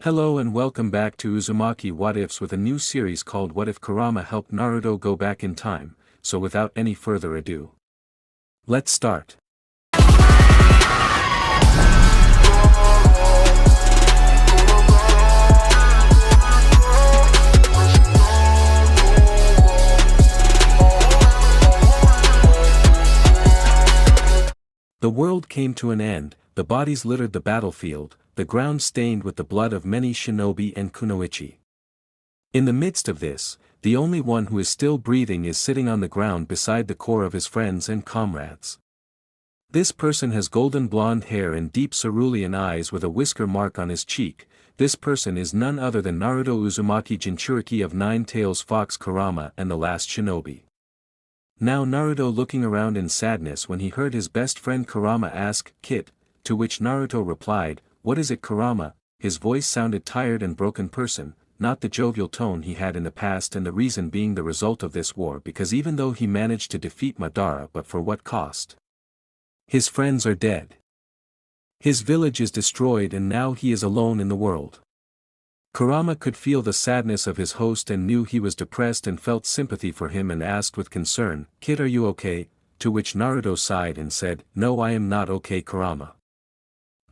Hello and welcome back to Uzumaki What Ifs with a new series called What If Kurama Helped Naruto Go Back in Time, so without any further ado. Let's start. The world came to an end, the bodies littered the battlefield, the ground stained with the blood of many shinobi and kunoichi. In the midst of this, the only one who is still breathing is sitting on the ground beside the core of his friends and comrades. This person has golden blonde hair and deep cerulean eyes with a whisker mark on his cheek. This person is none other than Naruto Uzumaki Jinchuriki of Nine Tails Fox Kurama and the Last Shinobi. Now Naruto looking around in sadness when he heard his best friend Kurama ask, "Kit?" To which Naruto replied, "What is it, Kurama?" His voice sounded tired and broken person, not the jovial tone he had in the past, and the reason being the result of this war, because even though he managed to defeat Madara, but for what cost? His friends are dead. His village is destroyed and now he is alone in the world. Kurama could feel the sadness of his host and knew he was depressed and felt sympathy for him and asked with concern, "Kid, are you okay?" To which Naruto sighed and said, "No, I am not okay, Kurama.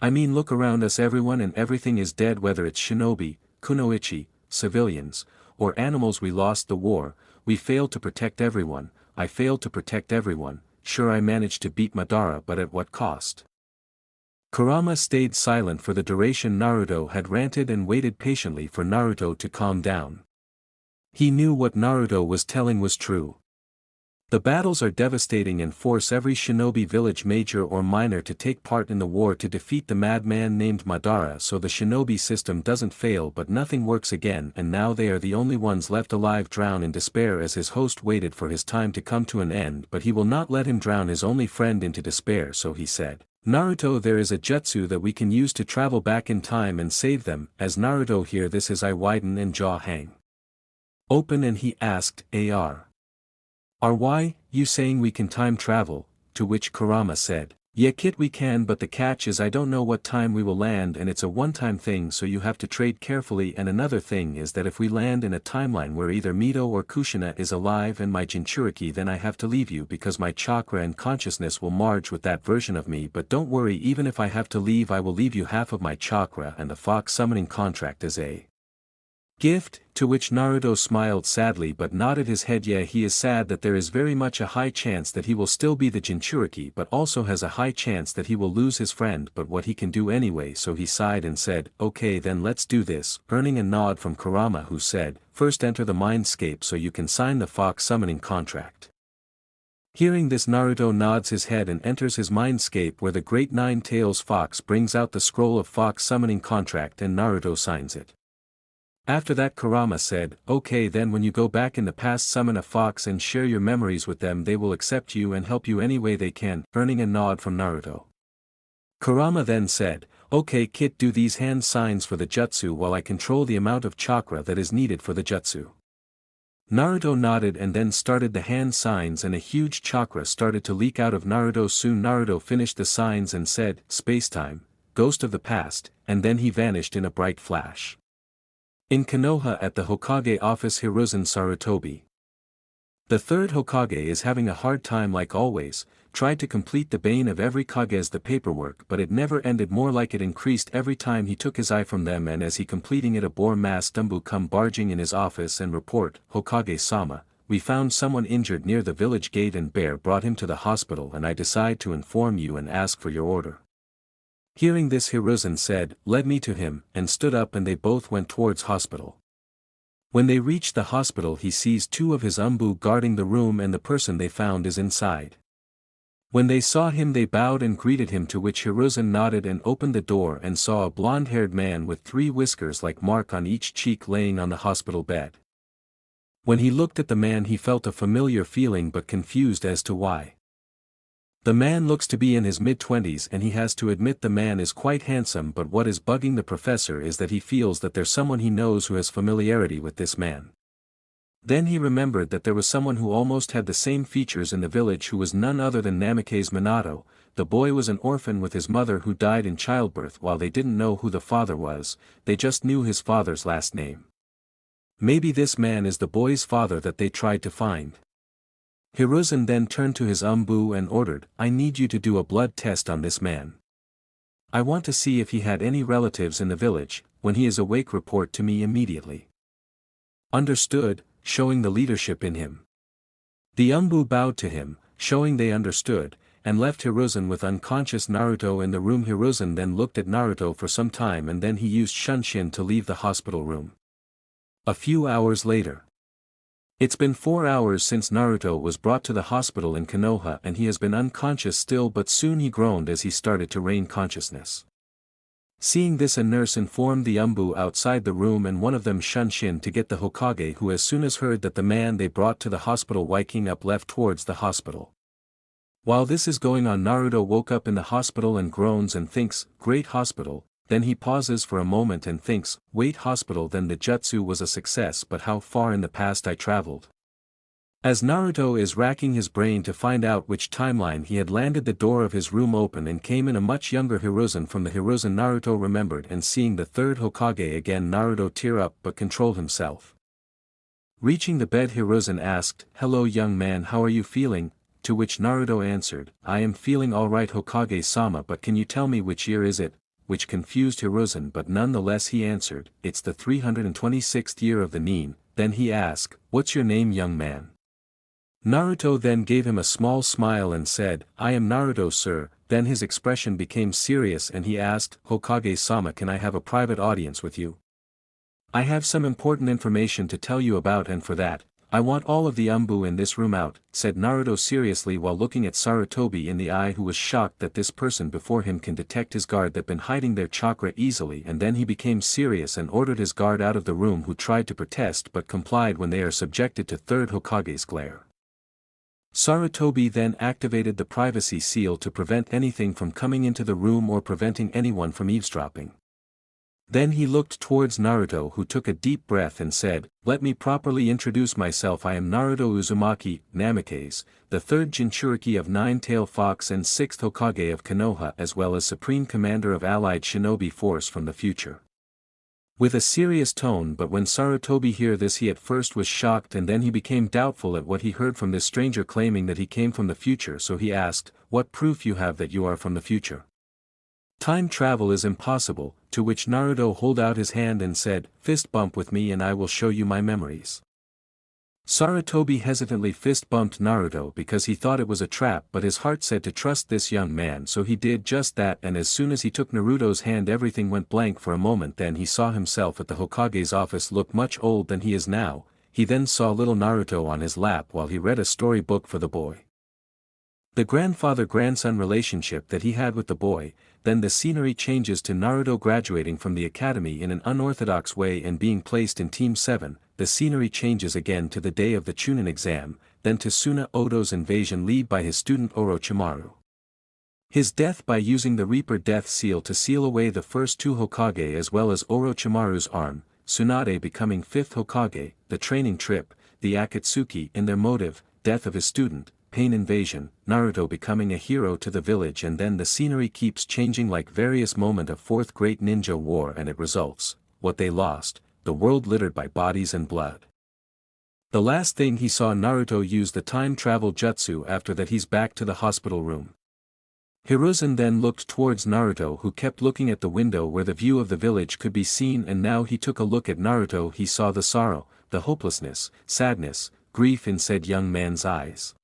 I mean, look around us, everyone and everything is dead, whether it's shinobi, kunoichi, civilians, or animals. We lost the war, we failed to protect everyone, I failed to protect everyone, sure I managed to beat Madara, but at what cost?" Kurama stayed silent for the duration Naruto had ranted and waited patiently for Naruto to calm down. He knew what Naruto was telling was true. The battles are devastating and force every shinobi village major or minor to take part in the war to defeat the madman named Madara, so the shinobi system doesn't fail, but nothing works again, and now they are the only ones left alive. Drown in despair as his host waited for his time to come to an end, but he will not let him drown his only friend into despair, so he said, "Naruto, there is a jutsu that we can use to travel back in time and save them." As Naruto hear this, his eye widen and jaw hang open and he asked, "Why, you saying we can time travel?" To which Kurama said, "Yeah kid, we can, but the catch is I don't know what time we will land, and it's a one-time thing, so you have to trade carefully, and another thing is that if we land in a timeline where either Mito or Kushina is alive and my Jinchuriki, then I have to leave you because my chakra and consciousness will merge with that version of me, but don't worry, even if I have to leave I will leave you half of my chakra and the fox summoning contract as a gift." To which Naruto smiled sadly but nodded his head. Yeah, he is sad that there is very much a high chance that he will still be the Jinchuriki, but also has a high chance that he will lose his friend, but what he can do anyway, so he sighed and said, "Okay then, let's do this," earning a nod from Kurama, who said, "First enter the mindscape so you can sign the fox summoning contract." Hearing this, Naruto nods his head and enters his mindscape, where the great Nine Tails Fox brings out the scroll of fox summoning contract and Naruto signs it. After that Kurama said, "Okay then, when you go back in the past, summon a fox and share your memories with them, they will accept you and help you any way they can," earning a nod from Naruto. Kurama then said, "Okay kid, do these hand signs for the jutsu while I control the amount of chakra that is needed for the jutsu." Naruto nodded and then started the hand signs, and a huge chakra started to leak out of Naruto. Soon Naruto finished the signs and said, "Spacetime, ghost of the past," and then he vanished in a bright flash. In Konoha at the Hokage office, Hiruzen Sarutobi. The third Hokage is having a hard time like always, tried to complete the bane of every Kage's the paperwork, but it never ended, more like it increased every time he took his eye from them, and as he completing it a boar-masked Dumbu come barging in his office and report, "Hokage-sama, we found someone injured near the village gate and Bear brought him to the hospital and I decide to inform you and ask for your order." Hearing this, Hiruzen said, "Lead me to him," and stood up and they both went towards hospital. When they reached the hospital, he sees two of his umbu guarding the room and the person they found is inside. When they saw him they bowed and greeted him, to which Hiruzen nodded and opened the door and saw a blonde-haired man with 3 whiskers like mark on each cheek laying on the hospital bed. When he looked at the man he felt a familiar feeling but confused as to why. The man looks to be in his mid-20s and he has to admit the man is quite handsome, but what is bugging the professor is that he feels that there's someone he knows who has familiarity with this man. Then he remembered that there was someone who almost had the same features in the village, who was none other than Namikaze Minato, the boy was an orphan with his mother who died in childbirth while they didn't know who the father was, they just knew his father's last name. Maybe this man is the boy's father that they tried to find. Hiruzen then turned to his umbu and ordered, I need you to do a blood test on this man. I want to see if he had any relatives in the village. When he is awake report to me immediately. Understood, showing the leadership in him. The umbu bowed to him, showing they understood, and left Hiruzen with unconscious Naruto in the room. Hiruzen then looked at Naruto for some time and then he used Shunshin to leave the hospital room. A few hours later. It's been 4 hours since Naruto was brought to the hospital in Konoha and he has been unconscious still, but soon he groaned as he started to regain consciousness. Seeing this, a nurse informed the umbu outside the room and one of them Shunshin to get the Hokage, who as soon as heard that the man they brought to the hospital waking up left towards the hospital. While this is going on, Naruto woke up in the hospital and groans and thinks, great hospital, then he pauses for a moment and thinks, wait, hospital, then the jutsu was a success, but how far in the past I traveled. As Naruto is racking his brain to find out which timeline he had landed, the door of his room opened and came in a much younger Hiruzen. From the Hiruzen Naruto remembered, and seeing the third Hokage again, Naruto teared up but controlled himself. Reaching the bed, Hiruzen asked, hello young man, how are you feeling? To which Naruto answered, I am feeling alright Hokage-sama, but can you tell me which year is it? Which confused Hiruzen, but nonetheless he answered, it's the 326th year of the Nin. Then he asked, what's your name young man? Naruto then gave him a small smile and said, I am Naruto sir. Then his expression became serious and he asked, Hokage-sama, can I have a private audience with you? I have some important information to tell you about, and for that, I want all of the umbu in this room out, said Naruto seriously while looking at Sarutobi in the eye, who was shocked that this person before him can detect his guard that been hiding their chakra easily, and then he became serious and ordered his guard out of the room, who tried to protest but complied when they are subjected to third Hokage's glare. Sarutobi then activated the privacy seal to prevent anything from coming into the room or preventing anyone from eavesdropping. Then he looked towards Naruto, who took a deep breath and said, let me properly introduce myself. I am Naruto Uzumaki, Namikaze, the third Jinchuriki of Nine-Tailed Fox and sixth Hokage of Konoha, as well as Supreme Commander of Allied Shinobi Force from the future. With a serious tone, but when Sarutobi heard this, he at first was shocked and then he became doubtful at what he heard from this stranger claiming that he came from the future, so he asked, what proof you have that you are from the future? Time travel is impossible, to which Naruto held out his hand and said, fist bump with me and I will show you my memories. Sarutobi hesitantly fist bumped Naruto because he thought it was a trap, but his heart said to trust this young man, so he did just that, and as soon as he took Naruto's hand everything went blank for a moment. Then he saw himself at the Hokage's office look much older than he is now. He then saw little Naruto on his lap while he read a storybook for the boy. The grandfather-grandson relationship that he had with the boy. Then the scenery changes to Naruto graduating from the academy in an unorthodox way and being placed in Team 7, the scenery changes again to the day of the Chunin exam, then to Suna Odo's invasion led by his student Orochimaru. His death by using the Reaper Death Seal to seal away the first two Hokage, as well as Orochimaru's arm, Tsunade becoming 5th Hokage, the training trip, the Akatsuki in their motive, death of his student, Pain invasion, Naruto becoming a hero to the village, and then the scenery keeps changing like various moment of fourth great ninja war, and it results, what they lost, the world littered by bodies and blood. The last thing he saw Naruto use the time travel jutsu. After that he's back to the hospital room. Hiruzen then looked towards Naruto, who kept looking at the window where the view of the village could be seen, and now he took a look at Naruto. He saw the sorrow, the hopelessness, sadness, grief in said young man's eyes.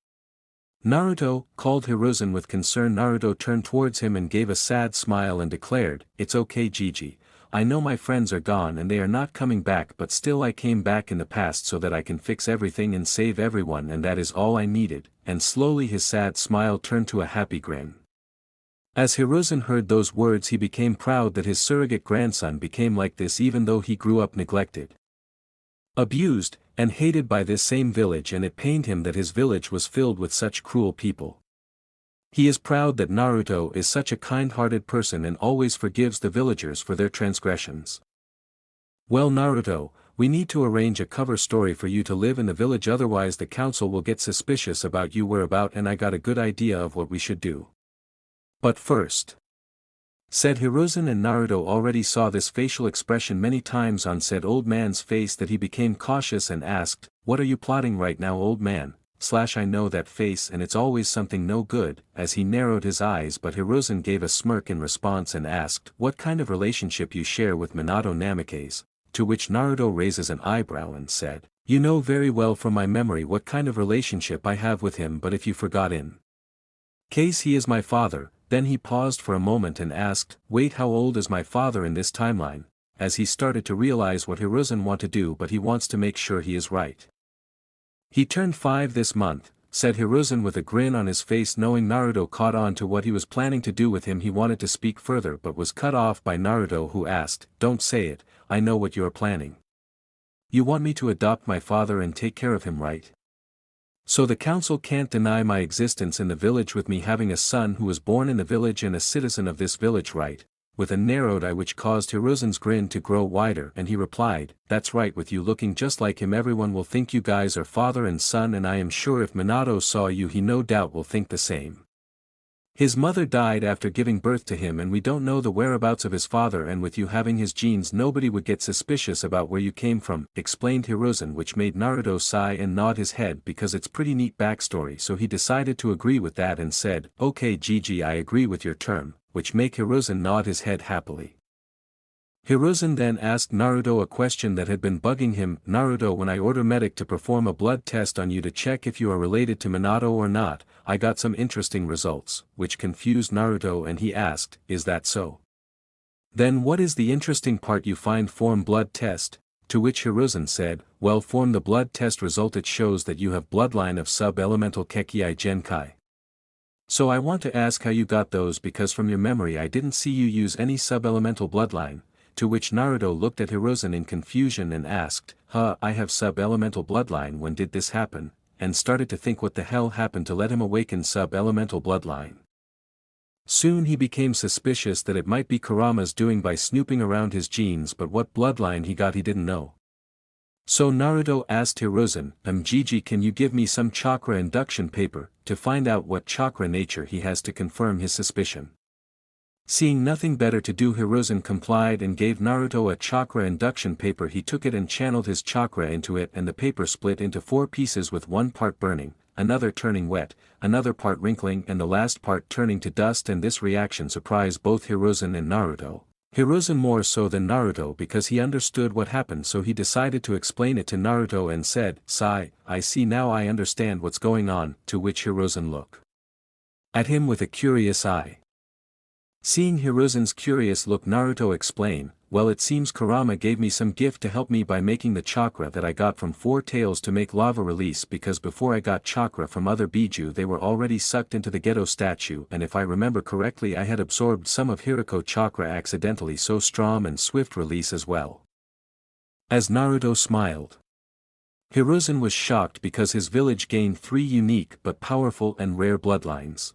Naruto, called Hiruzen with concern. Naruto turned towards him and gave a sad smile and declared, it's okay Gigi, I know my friends are gone and they are not coming back, but still I came back in the past so that I can fix everything and save everyone, and that is all I needed, and slowly his sad smile turned to a happy grin. As Hiruzen heard those words, he became proud that his surrogate grandson became like this, even though he grew up neglected, abused, and hated by this same village, and it pained him that his village was filled with such cruel people. He is proud that Naruto is such a kind-hearted person and always forgives the villagers for their transgressions. Well Naruto, we need to arrange a cover story for you to live in the village, otherwise the council will get suspicious about you whereabout, and I got a good idea of what we should do. But first, said Hiruzen, and Naruto already saw this facial expression many times on said old man's face that he became cautious and asked, "What are you plotting right now, old man? I know that face and it's always something no good," as he narrowed his eyes, but Hiruzen gave a smirk in response and asked, "What kind of relationship you share with Minato Namikaze?" To which Naruto raises an eyebrow and said, "You know very well from my memory what kind of relationship I have with him, but if you forgot in case he is my father." Then he paused for a moment and asked, "Wait, how old is my father in this timeline?" as he started to realize what Hiruzen want to do, but he wants to make sure he is right. "He turned 5 this month," said Hiruzen with a grin on his face, knowing Naruto caught on to what he was planning to do with him. He wanted to speak further but was cut off by Naruto, who asked, "Don't say it, I know what you are planning. You want me to adopt my father and take care of him, right? So the council can't deny my existence in the village with me having a son who was born in the village and a citizen of this village, right?" With a narrowed eye which caused Hiruzen's grin to grow wider, and he replied, "That's right, with you looking just like him everyone will think you guys are father and son, and I am sure if Minato saw you he no doubt will think the same. His mother died after giving birth to him and we don't know the whereabouts of his father, and with you having his genes nobody would get suspicious about where you came from," explained Hiruzen, which made Naruto sigh and nod his head because it's pretty neat backstory, so he decided to agree with that and said, "Okay Gigi, I agree with your term," which make Hiruzen nod his head happily. Hiruzen then asked Naruto a question that had been bugging him. "Naruto, when I order medic to perform a blood test on you to check if you are related to Minato or not, I got some interesting results," which confused Naruto and he asked, "Is that so? Then what is the interesting part you find form blood test?" To which Hiruzen said, "Well, form the blood test result, it shows that you have bloodline of sub-elemental Kekii Genkai. So I want to ask how you got those, because from your memory I didn't see you use any sub-elemental bloodline." To which Naruto looked at Hiruzen in confusion and asked, I have sub-elemental bloodline, when did this happen?" and started to think what the hell happened to let him awaken sub-elemental bloodline. Soon he became suspicious that it might be Kurama's doing by snooping around his genes, but what bloodline he got he didn't know. So Naruto asked Hiruzen, Gigi, can you give me some chakra induction paper, to find out what chakra nature he has to confirm his suspicion. Seeing nothing better to do, Hiruzen complied and gave Naruto a chakra induction paper. He took it and channeled his chakra into it, and the paper split into 4 pieces, with one part burning, another turning wet, another part wrinkling, and the last part turning to dust, and this reaction surprised both Hiruzen and Naruto. Hiruzen more so than Naruto because he understood what happened, so he decided to explain it to Naruto and said, "Sai, I see now, I understand what's going on," to which Hiruzen looked at him with a curious eye. Seeing Hiruzen's curious look, Naruto explained, "Well, it seems Kurama gave me some gift to help me by making the chakra that I got from 4 tails to make lava release, because before I got chakra from other Biju they were already sucked into the ghetto statue, and if I remember correctly I had absorbed some of Hiriko chakra accidentally, so strong and swift release as well." As Naruto smiled, Hiruzen was shocked because his village gained 3 unique but powerful and rare bloodlines.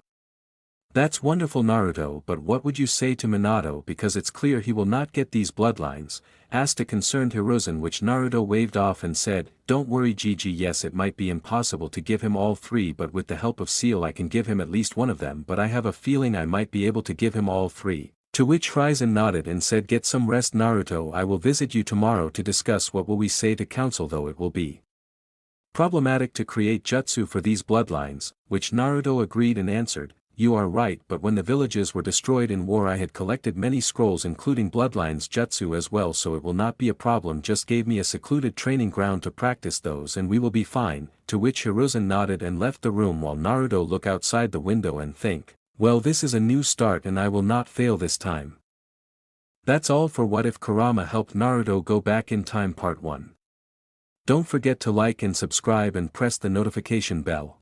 "That's wonderful, Naruto, but what would you say to Minato, because it's clear he will not get these bloodlines?" asked a concerned Hiruzen, which Naruto waved off and said, "Don't worry Gigi, yes, it might be impossible to give him all 3, but with the help of Seal I can give him at least one of them, but I have a feeling I might be able to give him all 3. To which Hiruzen nodded and said, "Get some rest, Naruto, I will visit you tomorrow to discuss what will we say to council, though it will be problematic to create jutsu for these bloodlines," which Naruto agreed and answered, "You are right, but when the villages were destroyed in war I had collected many scrolls including bloodlines jutsu as well, so it will not be a problem, just gave me a secluded training ground to practice those and we will be fine." To which Hiruzen nodded and left the room, while Naruto looked outside the window and think, "Well, this is a new start and I will not fail this time." That's all for What If Kurama Helped Naruto Go Back in Time Part 1. Don't forget to like and subscribe and press the notification bell.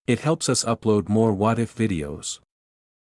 It helps us upload more What If videos.